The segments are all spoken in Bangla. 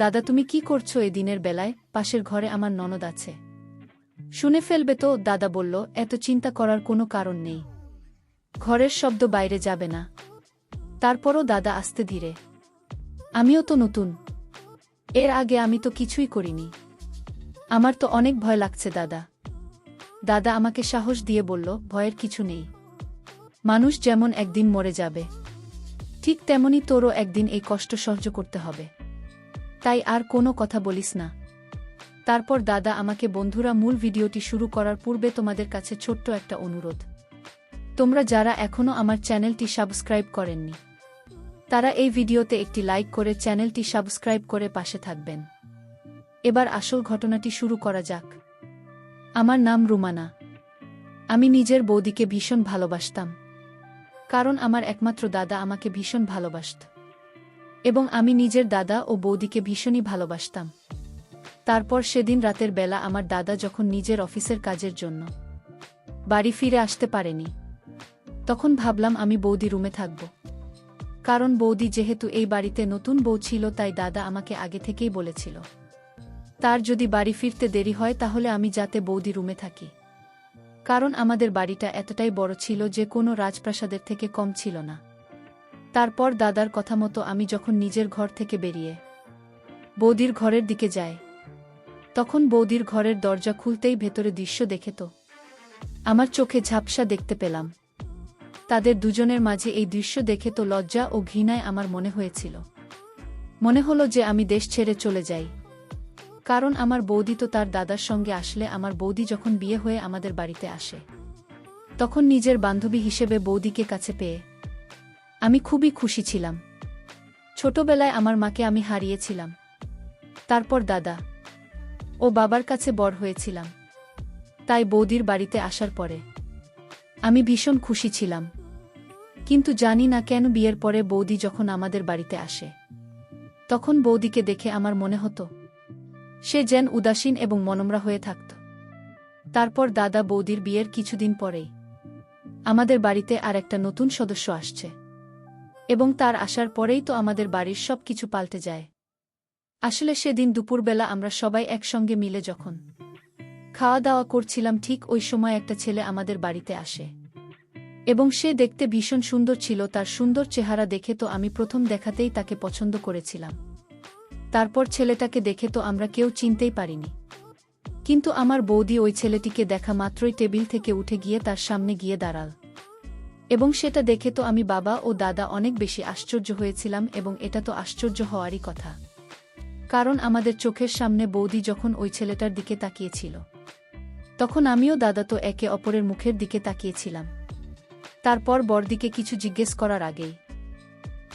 দাদা তুমি কি করছো এ দিনের বেলায়? পাশের ঘরে আমার ননদ আছে, শুনে ফেলবে তো। দাদা বলল, এত চিন্তা করার কোনো কারণ নেই, ঘরের শব্দ বাইরে যাবে না। তারপরও দাদা আস্তে ধীরে, আমিও তো নতুন, এর আগে আমি তো কিছুই করিনি, আমার তো অনেক ভয় লাগছে দাদা। দাদা আমাকে সাহস দিয়ে বলল, ভয়ের কিছু নেই, মানুষ যেমন একদিন মরে যাবে, ঠিক তেমনি তোরও একদিন এই কষ্ট সহ্য করতে হবে, তাই আর কোনো কথা বলিস না। তারপর দাদা আমাকে, বন্ধুরা মূল ভিডিওটি শুরু করার পূর্বে তোমাদের কাছে ছোট্ট একটা অনুরোধ, তোমরা যারা এখনও আমার চ্যানেলটি সাবস্ক্রাইব করেননি তারা এই ভিডিওতে একটি লাইক করে চ্যানেলটি সাবস্ক্রাইব করে পাশে থাকবেন। এবার আসল ঘটনাটি শুরু করা যাক। আমার নাম রুমানা। আমি নিজের বৌদিকে ভীষণ ভালোবাসতাম, কারণ আমার একমাত্র দাদা আমাকে ভীষণ ভালোবাসত, এবং আমি নিজের দাদা ও বৌদিকে ভীষণই ভালোবাসতাম। তারপর সেদিন রাতের বেলা আমার দাদা যখন নিজের অফিসের কাজের জন্য বাড়ি ফিরে আসতে পারেনি, তখন ভাবলাম আমি বৌদি রুমে থাকব, কারণ বৌদি যেহেতু এই বাড়িতে নতুন বউ ছিল, তাই দাদা আমাকে আগে থেকেই বলেছিল তার যদি বাড়ি ফিরতে দেরি হয় তাহলে আমি যাতে বৌদি রুমে থাকি, কারণ আমাদের বাড়িটা এতটাই বড় ছিল যে কোনো রাজপ্রাসাদের থেকে কম ছিল না। তারপর দাদার কথা মতো আমি যখন নিজের ঘর থেকে বেরিয়ে বৌদির ঘরের দিকে যাই, তখন বৌদির ঘরের দরজা খুলতেই ভেতরে দৃশ্য দেখে তো আমার চোখে ঝাপসা দেখতে পেলাম। তাদের দুজনের মাঝে এই দৃশ্য দেখে তো লজ্জা ও ঘৃণায় আমার মনে হয়েছিল, মনে হলো যে আমি দেশ ছেড়ে চলে যাই, কারণ আমার বৌদি তো তার দাদার সঙ্গে আসলে। আমার বৌদি যখন বিয়ে হয়ে আমাদের বাড়িতে আসে, তখন নিজের বান্ধবী হিসেবে বৌদিকে কাছে পেয়ে আমি খুবই খুশি ছিলাম। ছোটবেলায় আমার মাকে আমি হারিয়েছিলাম, তারপর দাদা ও বাবার কাছে বড় হয়েছিলাম, তাই বৌদির বাড়িতে আসার পরে আমি ভীষণ খুশি ছিলাম। কিন্তু জানি না কেন বিয়ের পরে বৌদি যখন আমাদের বাড়িতে আসে, তখন বৌদিকে দেখে আমার মনে হতো সে যেন উদাসীন এবং মনমরা হয়ে থাকত। তারপর দাদা বৌদির বিয়ের কিছুদিন পরেই আমাদের বাড়িতে আর একটা নতুন সদস্য আসছে, এবং তার আসার পরেই তো আমাদের বাড়ির সব কিছু পাল্টে যায়। আসলে সেদিন দুপুরবেলা আমরা সবাই একসঙ্গে মিলে যখন খাওয়া দাওয়া করছিলাম, ঠিক ওই সময় একটা ছেলে আমাদের বাড়িতে আসে, এবং সে দেখতে ভীষণ সুন্দর ছিল। তার সুন্দর চেহারা দেখে তো আমি প্রথম দেখাতেই তাকে পছন্দ করেছিলাম। তারপর ছেলেটাকে দেখে তো আমরা কেউ চিনতেই পারিনি, কিন্তু আমার বৌদি ওই ছেলেটিকে দেখা মাত্রই টেবিল থেকে উঠে গিয়ে তার সামনে গিয়ে দাঁড়াল, এবং সেটা দেখে তো আমি, বাবা ও দাদা অনেক বেশি আশ্চর্য হয়েছিলাম। এবং এটা তো আশ্চর্য হওয়ারই কথা, কারণ আমাদের চোখের সামনে বৌদি যখন ওই ছেলেটার দিকে তাকিয়েছিল, তখন আমিও দাদা তো একে অপরের মুখের দিকে তাকিয়েছিলাম। তারপর বড়দিকে কিছু জিজ্ঞেস করার আগেই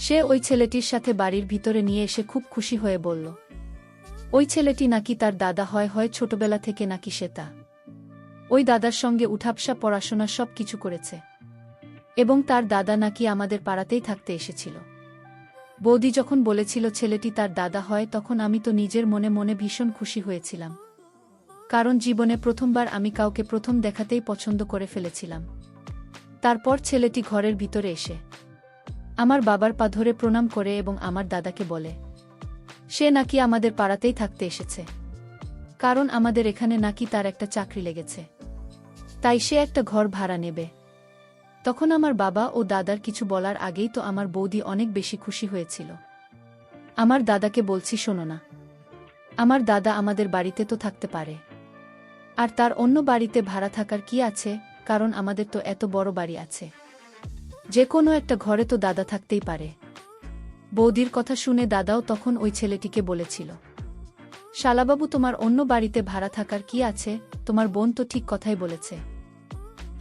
সে ওই ছেলেটির সাথে বাড়ির ভিতরে নিয়ে এসে খুব খুশি হয়ে বলল ওই ছেলেটি নাকি তার দাদা হয়, ছোটবেলা থেকে নাকি সে ওই দাদার সঙ্গে উঠাবসা পড়াশোনা সব কিছু করেছে, এবং তার দাদা নাকি আমাদের পাড়াতেই থাকতে এসেছিল। বৌদি যখন বলেছিল ছেলেটি তার দাদা হয়, তখন আমি তো নিজের মনে মনে ভীষণ খুশি হয়েছিলাম, কারণ জীবনে প্রথমবার আমি কাউকে প্রথম দেখাতেই পছন্দ করে ফেলেছিলাম। তারপর ছেলেটি ঘরের ভিতরে এসে আমার বাবার পা ধরে প্রণাম করে এবং আমার দাদাকে বলে সে নাকি আমাদের পাড়াতেই থাকতে এসেছে, কারণ আমাদের এখানে নাকি তার একটা চাকরি লেগেছে, তাই সে একটা ঘর ভাড়া নেবে। তখন আমার বাবা ও দাদার কিছু বলার আগেই তো আমার বৌদি অনেক বেশি খুশি হয়েছিল। আমার দাদাকে বলছি, শোনো না, আমার দাদা আমাদের বাড়িতে তো থাকতে পারে, আর তার অন্য বাড়িতে ভাড়া থাকার কি আছে, কারণ আমাদের তো এত বড় বাড়ি আছে, যে কোনো একটা ঘরে তো দাদা থাকতেই পারে। বৌদির কথা শুনে দাদাও তখন ওই ছেলেটিকে বলেছিল, শালাবাবু, তোমার অন্য বাড়িতে ভাড়া থাকার কি আছে, তোমার বোন তো ঠিক কথাই বলেছে,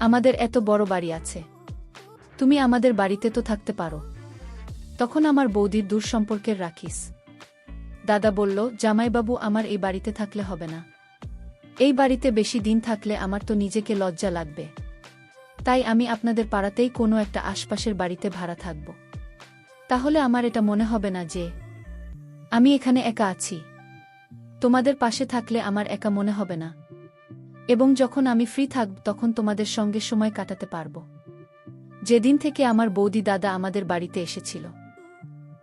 আমাদের এত বড় বাড়ি আছে, তুমি আমাদের বাড়িতে তো থাকতে পারো। তখন আমার বৌদির দূর সম্পর্কের রাখিস দাদা বলল, জামাইবাবু, আমার এই বাড়িতে থাকলে হবে না, এই বাড়িতে বেশি দিন থাকলে আমার তো নিজেকে লজ্জা লাগবে, তাই আমি আপনাদের পাড়াতেই কোনো একটা আশপাশের বাড়িতে ভাড়া থাকব, তাহলে আমার এটা মনে হবে না যে আমি এখানে একা আছি, তোমাদের পাশে থাকলে আমার একা মনে হবে না, এবং যখন আমি ফ্রি থাকব তখন তোমাদের সঙ্গে সময় কাটাতে পারব। যেদিন থেকে আমার বৌদি দাদা আমাদের বাড়িতে এসেছিল,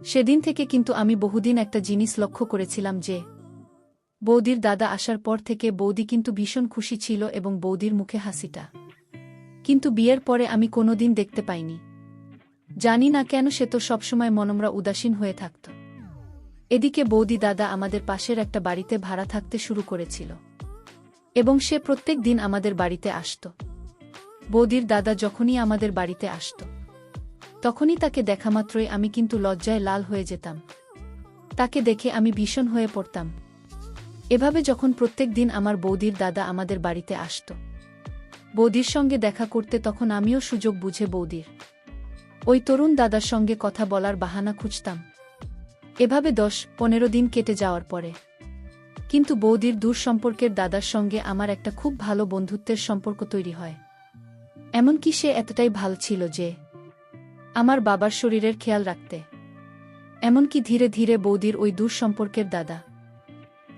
সেদিন থেকে কিন্তু আমি বহুদিন একটা জিনিস লক্ষ্য করেছিলাম যে বৌদির দাদা আসার পর থেকে বৌদি কিন্তু ভীষণ খুশি ছিল এবং বৌদির মুখে হাসিটা কিন্তু বিয়ের পরে আমি কোনোদিন দেখতে পাইনি। জানি না কেন, সে তো সবসময় মনমরা উদাসীন হয়ে থাকত। এদিকে বৌদি দাদা আমাদের পাশের একটা বাড়িতে ভাড়া থাকতে শুরু করেছিল এবং সে প্রত্যেক দিন আমাদের বাড়িতে আসত। বৌদির দাদা যখনই আমাদের বাড়িতে আসত তখনই তাকে দেখামাত্রই আমি কিন্তু লজ্জায় লাল হয়ে যেতাম। তাকে দেখে আমি ভীষণ হয়ে পড়তাম। এভাবে যখন প্রত্যেক দিন আমার বৌদির দাদা আমাদের বাড়িতে আসত বৌদির সঙ্গে দেখা করতে, তখন আমিও সুযোগ বুঝে বৌদির ওই তরুণ দাদার সঙ্গে কথা বলার বাহানা খুঁজতাম। এভাবে 10-15 দিন কেটে যাওয়ার পরে কিন্তু বৌদির দূর সম্পর্কের দাদার সঙ্গে আমার একটা খুব ভালো বন্ধুত্বের সম্পর্ক তৈরি হয়। এমনকি সে এতটাই ভালো ছিল যে আমার বাবার শরীরের খেয়াল রাখতে। এমনকি ধীরে ধীরে বৌদির ওই দূর সম্পর্কের দাদা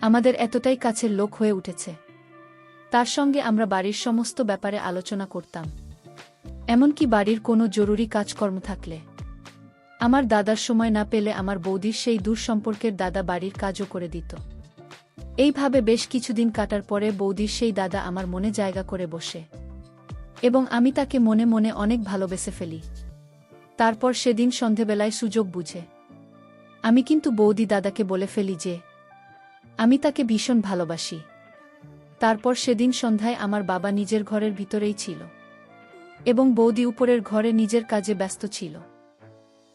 আমাদের এতটাই কাছের লোক হয়ে উঠেছে, তার সঙ্গে আমরা বাড়ির সমস্ত ব্যাপারে আলোচনা করতাম। এমনকি বাড়ির কোনো জরুরি কাজকর্ম থাকলে আমার দাদার সময় না পেলে আমার বৌদির সেই দূর সম্পর্কের দাদা বাড়ির কাজও করে দিত। এইভাবে বেশ কিছুদিন কাটার পরে বৌদির সেই দাদা আমার মনে জায়গা করে বসে এবং আমি তাকে মনে মনে অনেক ভালোবেসে ফেলি। তারপর সেদিন সন্ধেবেলায় সুযোগ বুঝে আমি কিন্তু বৌদি দাদাকে বলে ফেলি যে আমি তাকে ভীষণ ভালোবাসি। তারপর সেদিন সন্ধ্যায় আমার বাবা নিজের ঘরের ভিতরেই ছিল এবং বৌদি উপরের ঘরে নিজের কাজে ব্যস্ত ছিল।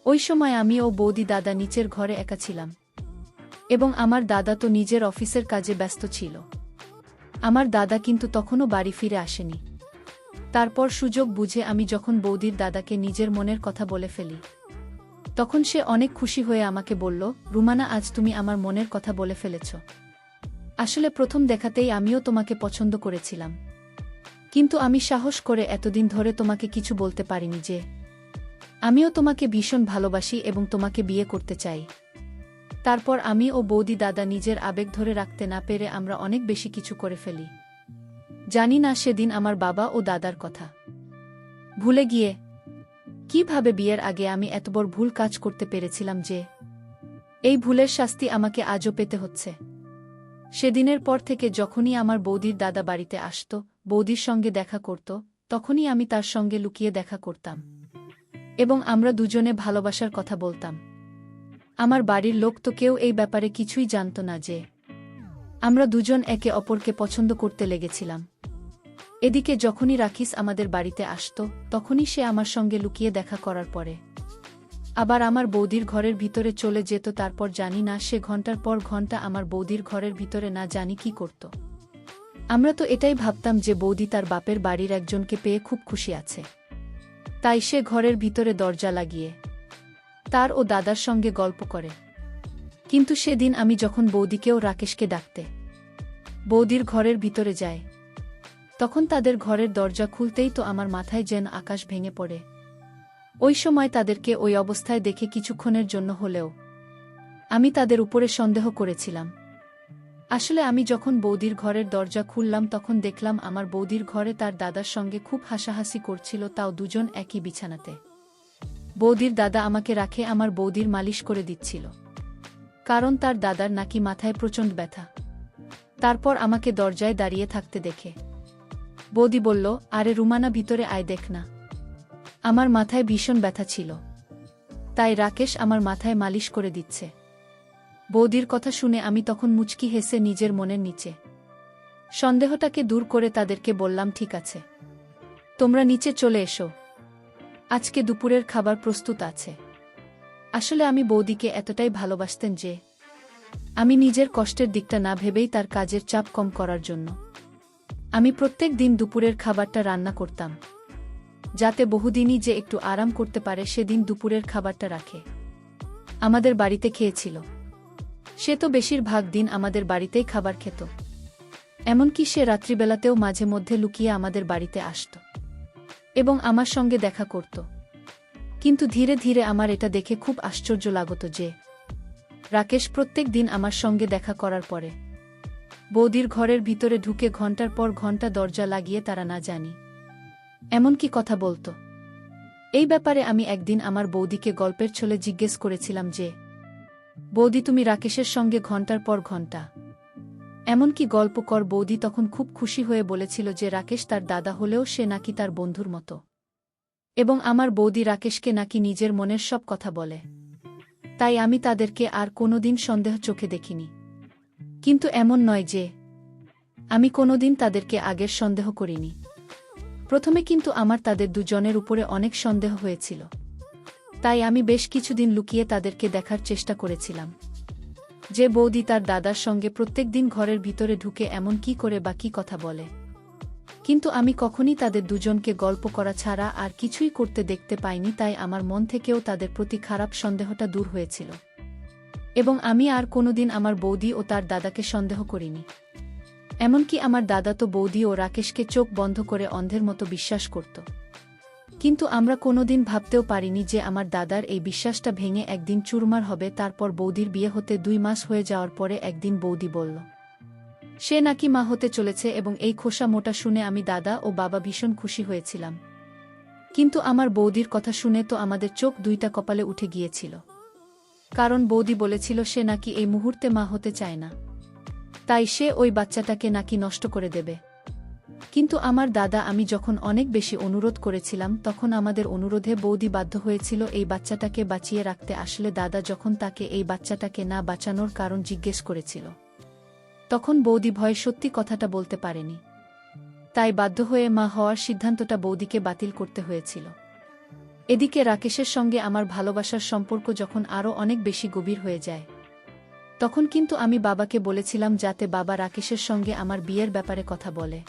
ওই সময় আমি ও বৌদি দাদা নিচের ঘরে একা ছিলাম এবং আমার দাদা তো নিজের অফিসের কাজে ব্যস্ত ছিল। আমার দাদা কিন্তু তখনও বাড়ি ফিরে আসেনি। তারপর সুযোগ বুঝে আমি যখন বৌদির দাদাকে নিজের মনের কথা বলে ফেলি তখন সে অনেক খুশি হয়ে আমাকে বলল, রুমানা, আজ তুমি আমার মনের কথা বলে ফেলেছ। আসলে প্রথম দেখাতেই আমিও তোমাকে পছন্দ করেছিলাম, কিন্তু আমি সাহস করে এতদিন ধরে তোমাকে কিছু বলতে পারিনি যে আমিও তোমাকে ভীষণ ভালোবাসি এবং তোমাকে বিয়ে করতে চাই। তারপর আমি ও বৌদি দাদা নিজের আবেগ ধরে রাখতে না পেরে আমরা অনেক বেশি কিছু করে ফেলি। জানি না সেদিন আমার বাবা ও দাদার কথা ভুলে গিয়ে কিভাবে বিয়ের আগে আমি এত বড় ভুল কাজ করতে পেরেছিলাম যে এই ভুলের শাস্তি আমাকে আজও পেতে হচ্ছে। সেদিনের পর থেকে যখনই আমার বৌদির দাদা বাড়িতে আসত, বৌদির সঙ্গে দেখা করত, তখনই আমি তার সঙ্গে লুকিয়ে দেখা করতাম এবং আমরা দুজনে ভালোবাসার কথা বলতাম। আমার বাড়ির লোক তো কেউ এই ব্যাপারে কিছুই জানত না যে আমরা দুজন একে অপরকে পছন্দ করতে লেগেছিলাম। এদিকে যখনই রাকিস আমাদের বাড়িতে আসত তখনই সে আমার সঙ্গে লুকিয়ে দেখা করার পরে আবার আমার বৌদির ঘরের ভিতরে চলে যেত। তারপর জানি না সে ঘন্টার পর ঘন্টা আমার বৌদির ঘরের ভিতরে না জানি কি করত। আমরা তো এটাই ভাবতাম যে বৌদি তার বাপের বাড়ির একজনকে পেয়ে খুব খুশি আছে, তাই সে ঘরের ভিতরে দরজা লাগিয়ে তার ও দাদার সঙ্গে গল্প করে। কিন্তু সেদিন আমি যখন বৌদিকেও রাকেশকে ডাকতে বৌদির ঘরের ভিতরে যায় তখন তাদের ঘরের দরজা খুলতেই তো আমার মাথায় যেন আকাশ ভেঙে পড়ে। ওই সময় তাদেরকে ওই অবস্থায় দেখে কিছুক্ষণের জন্য হলেও আমি তাদের উপরে সন্দেহ করেছিলাম। আসলে আমি যখন বৌদির ঘরের দরজা খুললাম তখন দেখলাম আমার বৌদির ঘরে তার দাদার সঙ্গে খুব হাসাহাসি করছিল, তাও দুজন একই বিছানাতে। বৌদির দাদা আমাকে রাখে আমার বৌদির মালিশ করে দিচ্ছিল, কারণ তার দাদার নাকি মাথায় প্রচণ্ড ব্যথা। তারপর আমাকে দরজায় দাঁড়িয়ে থাকতে দেখে বৌদি বলল, আরে রুমানা, ভিতরে আয়, দেখ না, আমার মাথায় ভীষণ ব্যথা ছিল, তাই রাকেশ আমার মাথায় মালিশ করে দিচ্ছে। বৌদির কথা শুনে আমি তখন মুচকি হেসে নিজের মনের নিচে সন্দেহটাকে দূর করে তাদেরকে বললাম, ঠিক আছে, তোমরা নিচে চলে এসো, আজকে দুপুরের খাবার প্রস্তুত আছে। আসলে আমি বৌদিকে এতটাই ভালোবাসতেন যে আমি নিজের কষ্টের দিকটা না ভেবেই তার কাজের চাপ কম করার জন্য আমি প্রত্যেক দিন দুপুরের খাবারটা রান্না করতাম, যাতে বহুদিনই যে একটু আরাম করতে পারে সেদিন দুপুরের খাবারটা রাখে আমাদের বাড়িতে খেয়েছিল। সে তো বেশিরভাগ দিন আমাদের বাড়িতেই খাবার খেত, এমনকি সে রাত্রিবেলাতেও মাঝে মধ্যে লুকিয়ে আমাদের বাড়িতে আসত এবং আমার সঙ্গে দেখা করত। কিন্তু ধীরে ধীরে আমার এটা দেখে খুব আশ্চর্য লাগত যে রাকেশ প্রত্যেক দিন আমার সঙ্গে দেখা করার পরে বৌদির ঘরের ভিতরে ঢুকে ঘন্টার পর ঘন্টা দরজা লাগিয়ে তারা না জানি এমনকি কথা বলত। এই ব্যাপারে আমি একদিন আমার বৌদিকে গল্পের ছলে জিজ্ঞেস করেছিলাম যে, বৌদি তুমি রাকেশের সঙ্গে ঘণ্টার পর ঘণ্টা এমনকি গল্প কর। বৌদি তখন খুব খুশি হয়ে বলেছিল যে রাকেশ তার দাদা হলেও সে নাকি তার বন্ধুর মতো, এবং আমার বৌদি রাকেশকে নাকি নিজের মনের সব কথা বলে। তাই আমি তাদেরকে আর কোনোদিন সন্দেহ চোখে দেখিনি। কিন্তু এমন নয় যে আমি কোনোদিন তাদেরকে আগের সন্দেহ করিনি। প্রথমে কিন্তু আমার তাদের দুজনের উপরে অনেক সন্দেহ হয়েছিল। তাই আমি বেশ কিছুদিন লুকিয়ে তাদেরকে দেখার চেষ্টা করেছিলাম যে বৌদি তার দাদার সঙ্গে প্রত্যেকদিন ঘরের ভিতরে ঢুকে এমন কি করে বা কী কথা বলে। কিন্তু আমি কখনই তাদের দুজনকে গল্প করা ছাড়া আর কিছুই করতে দেখতে পাইনি। তাই আমার মন থেকেও তাদের প্রতি খারাপ সন্দেহটা দূর হয়েছিল, এবং আমি আর কোনোদিন আমার বৌদি ও তার দাদাকে সন্দেহ করিনি। এমনকি আমার দাদা তো বৌদি ও রাকেশকে চোখ বন্ধ করে অন্ধের মতো বিশ্বাস করত। কিন্তু আমরা কোনোদিন ভাবতেও পারিনি যে আমার দাদার এই বিশ্বাসটা ভেঙে একদিন চুরমার হবে। তারপর বৌদির বিয়ে হতে 2 মাস হয়ে যাওয়ার পরে একদিন বৌদি বলল সে নাকি মা হতে চলেছে, এবং এই খোসা মোটা শুনে আমি দাদা ও বাবা ভীষণ খুশি হয়েছিলাম। কিন্তু আমার বৌদির কথা শুনে তো আমাদের চোখ দুইটা কপালে উঠে গিয়েছিল, কারণ বৌদি বলেছিল সে নাকি এই মুহূর্তে মা হতে চায় না, তাই সে ওই বাচ্চাটাকে নাকি নষ্ট করে দেবে। কিন্তু আমার দাদা আমি যখন অনেক বেশি অনুরোধ করেছিলাম তখন আমাদের অনুরোধে বৌদি বাধ্য হয়েছিল এই বাচ্চাটাকে বাঁচিয়ে রাখতে। আসলে দাদা যখন তাকে এই বাচ্চাটাকে না বাঁচানোর কারণ জিজ্ঞেস করেছিল তখন বৌদি ভয়ে সত্যি কথাটা বলতে পারেনি। তাই বাধ্য হয়ে মা হওয়ার সিদ্ধান্তটা বৌদিকে বাতিল করতে হয়েছিল। এদিকে রাকেশের সঙ্গে আমার ভালোবাসার সম্পর্ক যখন আরও অনেক বেশি গভীর হয়ে যায়, তখন কিন্তু আমি বাবাকে বলেছিলাম যাতে বাবা রাকেশের সঙ্গে আমার বিয়ের ব্যাপারে কথা বলে।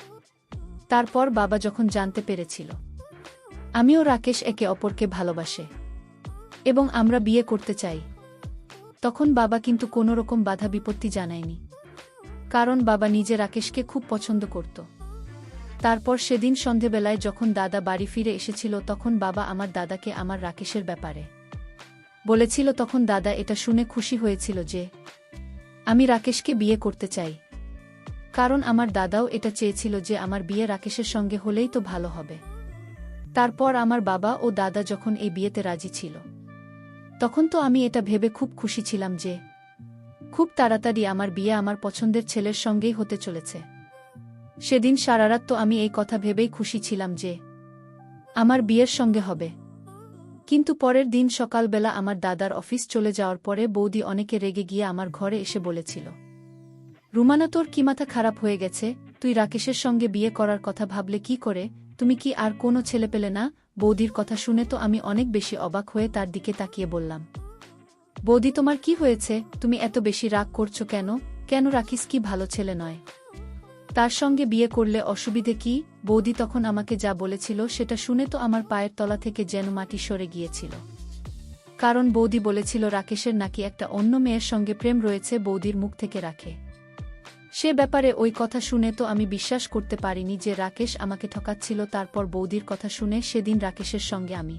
তারপর বাবা যখন জানতে পেরেছিল আমিও রাকেশ একে অপরকে ভালোবাসে এবং আমরা বিয়ে করতে চাই, তখন বাবা কিন্তু কোনোরকম বাধা বিপত্তি জানায়নি, কারণ বাবা নিজে রাকেশকে খুব পছন্দ করত। তারপর সেদিন সন্ধেবেলায় যখন দাদা বাড়ি ফিরে এসেছিল তখন বাবা আমার দাদাকে আমার রাকেশের ব্যাপারে বলেছিল। তখন দাদা এটা শুনে খুশি হয়েছিল যে আমি রাকেশকে বিয়ে করতে চাই, কারণ আমার দাদাও এটা চেয়েছিল যে আমার বিয়ে রাকেশের সঙ্গে হলেই তো ভালো হবে। তারপর আমার বাবা ও দাদা যখন এই বিয়েতে রাজি ছিল তখন তো আমি এটা ভেবে খুব খুশি ছিলাম যে খুব তাড়াতাড়ি আমার বিয়ে আমার পছন্দের ছেলের সঙ্গেই হতে চলেছে। সেদিন সারারাত তো আমি এই কথা ভেবেই খুশি ছিলাম যে আমার বিয়ের সঙ্গে হবে। কিন্তু পরের দিন সকালবেলা আমার দাদার অফিস চলে যাওয়ার পরে বৌদি অনেকে রেগে গিয়ে আমার ঘরে এসে বলেছিল, রুমানা তোর কি মাথা খারাপ হয়ে গেছে? তুই রাকেশের সঙ্গে বিয়ে করার কথা ভাবলে কি করে? তুমি কি আর কোনো ছেলে পেলে না? বৌদির কথা শুনে তো আমি অনেক বেশি অবাক হয়ে তার দিকে তাকিয়ে বললাম, বৌদি তোমার কি হয়েছে? তুমি এত বেশি রাগ করছো কেন? কেন রাকেশ কি ভালো ছেলে নয়? তার সঙ্গে বিয়ে করলে অসুবিধে কি? বৌদি তখন আমাকে যা বলেছিল সেটা শুনে তো আমার পায়ের তলা থেকে যেন মাটি সরে গিয়েছিল। কারণ বৌদি বলেছিল রাকেশের নাকি একটা অন্য মেয়ের সঙ্গে প্রেম রয়েছে, বৌদির মুখ থেকে রাখে। সে ব্যাপারে ওই কথা শুনে তো আমি বিশ্বাস করতে পারিনি যে রাকেশ আমাকে ঠকাচ্ছিল। তারপর বৌদির কথা শুনে সেদিন রাকেশের সঙ্গে আমি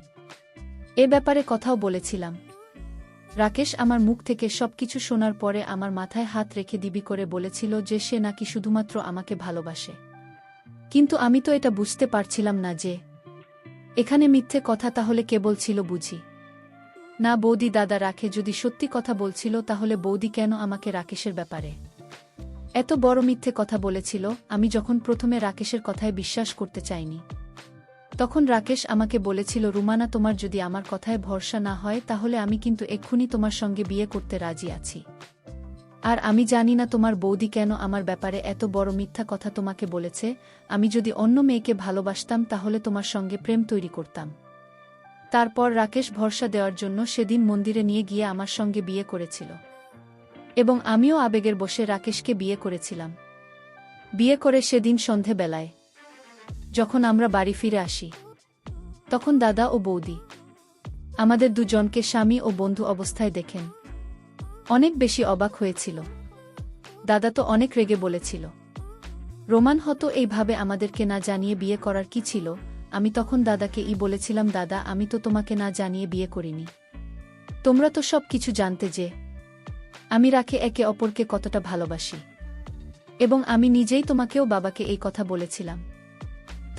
এ ব্যাপারে কথাও বলেছিলাম। রাকেশ আমার মুখ থেকে সবকিছু শোনার পরে আমার মাথায় হাত রেখে দিবি করে বলেছিল যে সে নাকি শুধুমাত্র আমাকে ভালোবাসে। কিন্তু আমি তো এটা বুঝতে পারছিলাম না যে এখানে মিথ্যে কথা তাহলে কে বলছিল বুঝি না। বৌদি দাদা রাখে যদি সত্যি কথা বলছিল তাহলে বৌদি কেন আমাকে রাকেশের ব্যাপারে এত বড় মিথ্যে কথা বলেছিল? আমি যখন প্রথমে রাকেশের কথায় বিশ্বাস করতে চাইনি তখন রাকেশ আমাকে বলেছিল, রুমানা তোমার যদি আমার কথায় ভরসা না হয় তাহলে আমি কিন্তু এক্ষুনি তোমার সঙ্গে বিয়ে করতে রাজি আছি। আর আমি জানি না তোমার বৌদি কেন আমার ব্যাপারে এত বড় মিথ্যা কথা তোমাকে বলেছে। আমি যদি অন্য মেয়েকে ভালোবাসতাম তাহলে তোমার সঙ্গে প্রেম তৈরি করতাম। তারপর রাকেশ ভরসা দেওয়ার জন্য সেদিন মন্দিরে নিয়ে গিয়ে আমার সঙ্গে বিয়ে করেছিল, এবং আমিও আবেগের বশে রাকেশকে বিয়ে করেছিলাম। বিয়ে করে সেদিন সন্ধেবেলায় যখন আমরা বাড়ি ফিরে আসি তখন দাদা ও বৌদি আমাদের দুজনকে স্বামী ও বন্ধু অবস্থায় দেখেন অনেক বেশি অবাক হয়েছিল। দাদা তো অনেক রেগে বলেছিল, রোমান হতো এইভাবে আমাদেরকে না জানিয়ে বিয়ে করার কি ছিল? আমি তখন দাদাকে বলেছিলাম, দাদা আমি তো তোমাকে না জানিয়ে বিয়ে করিনি, তোমরা তো সব কিছু জানতে যে আমি রাখে একে অপরকে কতটা ভালোবাসি, এবং আমি নিজেই তোমাকেও বাবাকে এই কথা বলেছিলাম।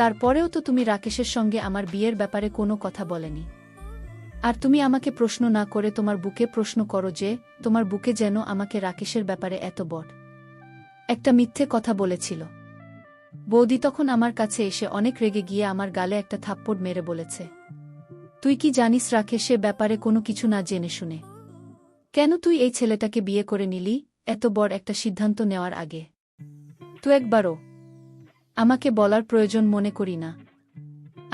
তারপরেও তো তুমি রাকেশের সঙ্গে আমার বিয়ের ব্যাপারে কোনো কথা বলেনি। আর তুমি আমাকে প্রশ্ন না করে তোমার বুকে প্রশ্ন করো যে তোমার বুকে যেন আমাকে রাকেশের ব্যাপারে এত বড় একটা মিথ্যে কথা বলেছিল। বৌদি তখন আমার কাছে এসে অনেক রেগে গিয়ে আমার গালে একটা থাপ্পড় মেরে বলেছে, তুই কি জানিস রাকেশের ব্যাপারে কোনো কিছু না জেনে শুনে কেন তুই এই ছেলেটাকে বিয়ে করে নিলি এত বড় একটা সিদ্ধান্ত নেওয়ার আগে? তুই একবারও আমাকে বলার প্রয়োজন মনে করি না।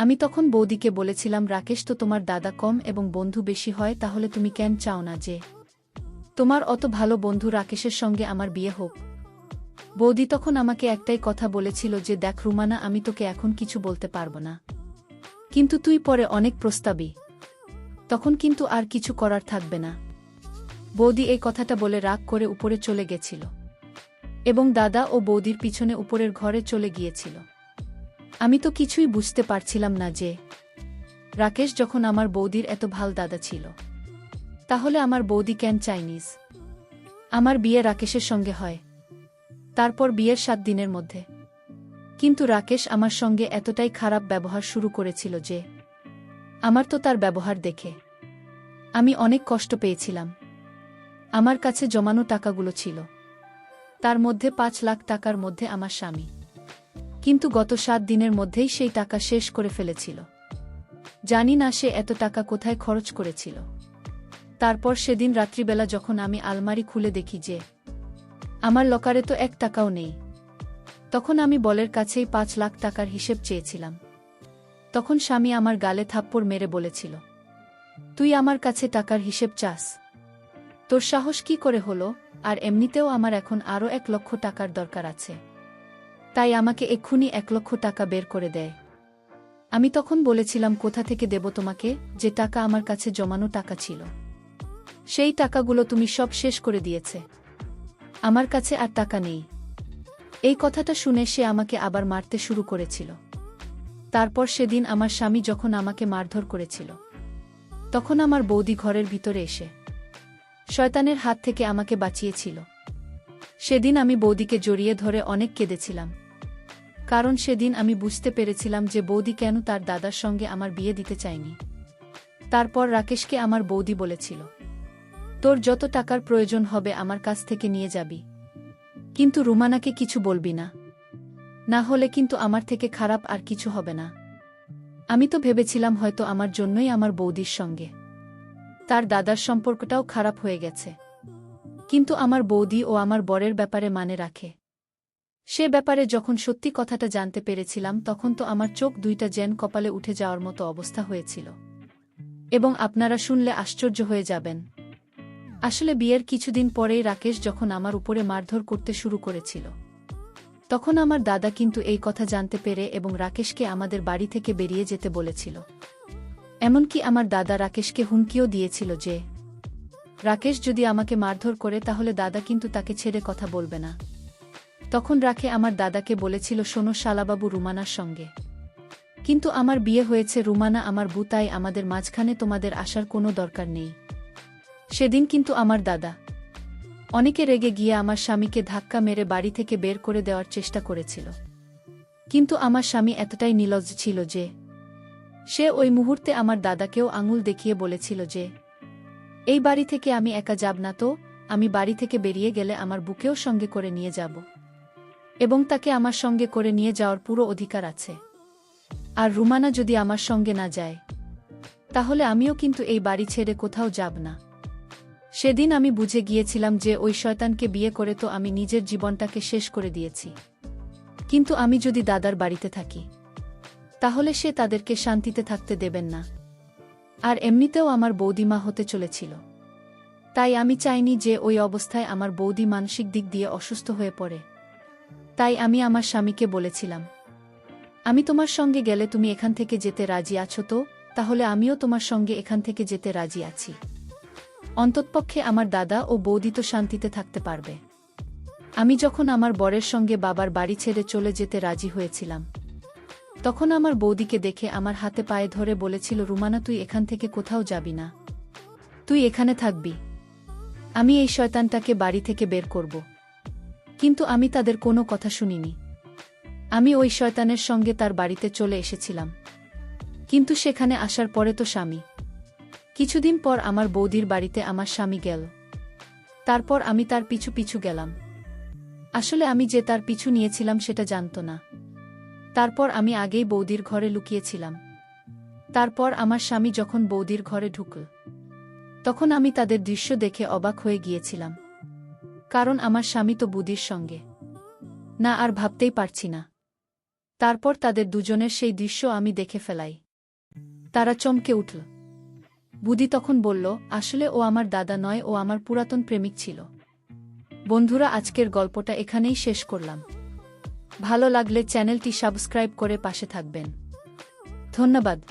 আমি তখন বৌদিকে বলেছিলাম, রাকেশ তো তোমার দাদা কম এবং বন্ধু বেশি হয়, তাহলে তুমি কেন চাও না যে তোমার অত ভালো বন্ধু রাকেশের সঙ্গে আমার বিয়ে হোক? বৌদি তখন আমাকে একটাই কথা বলেছিল যে দেখ রুমানা, আমি তোকে এখন কিছু বলতে পারবো না, কিন্তু তুই পরে অনেক প্রস্তাবী, তখন কিন্তু আর কিছু করার থাকবে না। বৌদি এই কথাটা বলে রাগ করে উপরে চলে গেছিল এবং দাদা ও বৌদির পিছনে উপরের ঘরে চলে গিয়েছিল। আমি তো কিছুই বুঝতে পারছিলাম না যে রাকেশ যখন আমার বৌদির এত ভাল দাদা ছিল, তাহলে আমার বৌদি কেন চাইনিজ আমার বিয়ে রাকেশের সঙ্গে হয়, তারপর বিয়ের 7 দিনের মধ্যে। কিন্তু রাকেশ আমার সঙ্গে এতটাই খারাপ ব্যবহার শুরু করেছিল যে আমার তো তার ব্যবহার দেখে আমি অনেক কষ্ট পেয়েছিলাম। আমার কাছে জমানো টাকাগুলো ছিল, তার মধ্যে 5 লাখ টাকার মধ্যে আমার স্বামী কিন্তু গত 7 দিনের মধ্যেই সেই টাকা শেষ করে ফেলেছিল। জানি না সে এত টাকা কোথায় খরচ করেছিল। তারপর সেদিন রাত্রিবেলা যখন আমি আলমারি খুলে দেখি যে আমার লকারে তো 1 টাকাও নেই, তখন আমি বলের কাছেই 5 লাখ টাকার হিসেব চেয়েছিলাম। তখন স্বামী আমার গালে থাপ্পড় মেরে বলেছিল, তুই আমার কাছে টাকার হিসেব চাস? তোর সাহস কি করে হলো? আর এমনিতেও আমার এখন আরও 1 লক্ষ টাকার দরকার আছে, তাই আমাকে এক্ষুনি 1 লক্ষ টাকা বের করে দেয়। আমি তখন বলেছিলাম, কোথা থেকে দেব তোমাকে? যে টাকা আমার কাছে জমানো টাকা ছিল সেই টাকাগুলো তুমি সব শেষ করে দিয়েছে, আমার কাছে আর টাকা নেই। এই কথাটা শুনে সে আমাকে আবার মারতে শুরু করেছিল। তারপর সেদিন আমার স্বামী যখন আমাকে মারধর করেছিল, তখন আমার বৌদি ঘরের ভিতরে এসে শয়তানের হাত থেকে আমাকে বাঁচিয়েছিল। সেদিন আমি বৌদিকে জড়িয়ে ধরে অনেক কেঁদেছিলাম, কারণ সেদিন আমি বুঝতে পেরেছিলাম যে বৌদি কেন তার দাদার সঙ্গে আমার বিয়ে দিতে চায়নি। তারপর রাকেশকে আমার বৌদি বলেছিল, তোর যত টাকার প্রয়োজন হবে আমার কাছ থেকে নিয়ে যাবি, কিন্তু রুমানাকে কিছু বলবি না, না হলে কিন্তু আমার থেকে খারাপ আর কিছু হবে না। আমি তো ভেবেছিলাম হয়তো আমার জন্যই আমার বৌদির সঙ্গে তার দাদার সম্পর্কটাও খারাপ হয়ে গেছে, কিন্তু আমার বৌদি ও আমার বরের ব্যাপারে মানে রাখে। সে ব্যাপারে যখন সত্যি কথাটা জানতে পেরেছিলাম, তখন তো আমার চোখ দুইটা যেন কপালে উঠে যাওয়ার মতো অবস্থা হয়েছিল। এবং আপনারা শুনলে আশ্চর্য হয়ে যাবেন। আসলে বিয়ের কিছুদিন পরেই রাকেশ যখন আমার উপরে মারধর করতে শুরু করেছিল, তখন আমার দাদা কিন্তু এই কথা জানতে পেরে এবং রাকেশকে আমাদের বাড়ি থেকে বেরিয়ে যেতে বলেছিল। এমনকি আমার দাদা রাকেশকে হুমকিও দিয়েছিল যে রাকেশ যদি আমাকে মারধর করে তাহলে দাদা কিন্তু তাকে ছেড়ে কথা বলবে না। তখন রাখে আমার দাদাকে বলেছিল, শোনো শালাবাবু, রুমানার সঙ্গে কিন্তু আমার বিয়ে হয়েছে, রুমানা আমার বউ, তাই আমাদের মাঝখানে তোমাদের আসার কোনো দরকার নেই। সেদিন কিন্তু আমার দাদা অনেকে রেগে গিয়ে আমার স্বামীকে ধাক্কা মেরে বাড়ি থেকে বের করে দেওয়ার চেষ্টা করেছিল, কিন্তু আমার স্বামী এতটাই নির্লজ্জ ছিল যে সে ওই মুহূর্তে আমার দাদাকেও আঙুল দেখিয়ে বলেছিল যে এই বাড়ি থেকে আমি একা যাব না, তো আমি বাড়ি থেকে বেরিয়ে গেলে আমার বুকেও সঙ্গে করে নিয়ে যাব এবং তাকে আমার সঙ্গে করে নিয়ে যাওয়ার পুরো অধিকার আছে। আর রুমানা যদি আমার সঙ্গে না যায় তাহলে আমিও কিন্তু এই বাড়ি ছেড়ে কোথাও যাব না। সেদিন আমি বুঝে গিয়েছিলাম যে ওই শয়তানকে বিয়ে করে তো আমি নিজের জীবনটাকে শেষ করে দিয়েছি, কিন্তু আমি যদি দাদার বাড়িতে থাকি তাহলে সে তাদেরকে শান্তিতে থাকতে দেবেন না। আর এমনিতেও আমার বৌদিমা হতে চলেছিল, তাই আমি চাইনি যে ওই অবস্থায় আমার বৌদি মানসিক দিক দিয়ে অসুস্থ হয়ে পড়ে। তাই আমি আমার স্বামীকে বলেছিলাম, আমি তোমার সঙ্গে গেলে তুমি এখান থেকে যেতে রাজি আছো তো? তাহলে আমিও তোমার সঙ্গে এখান থেকে যেতে রাজি আছি, অন্ততপক্ষে আমার দাদা ও বৌদি তো শান্তিতে থাকতে পারবে। আমি যখন আমার বরের সঙ্গে বাবার বাড়ি ছেড়ে চলে যেতে রাজি হয়েছিলাম, তখন আমার বৌদিকে দেখে আমার হাতে পায়ে ধরে বলেছিল, রুমানা তুই এখান থেকে কোথাও যাবি না, তুই এখানে থাকবি, আমি এই শয়তানটাকে বাড়ি থেকে বের করব। কিন্তু আমি তাদের কোনো কথা শুনিনি। আমি ওই শয়তানের সঙ্গে তার বাড়িতে চলে এসেছিলাম। কিন্তু সেখানে আসার পরে তো স্বামী। কিছুদিন পর আমার বৌদির বাড়িতে আমার স্বামী গেল। তারপর আমি তার পিছু পিছু গেলাম। আসলে আমি যে তার পিছু নিয়েছিলাম সেটা জানত না। তারপর আমি আগেই বৌদির ঘরে লুকিয়েছিলাম। তারপর আমার স্বামী যখন বৌদির ঘরে ঢুকল, তখন আমি তাদের দৃশ্য দেখে অবাক হয়ে গিয়েছিলাম। কারণ আমার স্বামী তো বুদির সঙ্গে না, আর ভাবতেই পারছি না। তারপর তাদের দুজনের সেই দৃশ্য আমি দেখে ফেলাই। তারা চমকে উঠল। বুদি তখন বলল, আসলে ও আমার দাদা নয়, ও আমার পুরাতন প্রেমিক ছিল। বন্ধুরা, আজকের গল্পটা এখানেই শেষ করলাম। ভালো লাগলে চ্যানেলটি সাবস্ক্রাইব করে পাশে থাকবেন। ধন্যবাদ।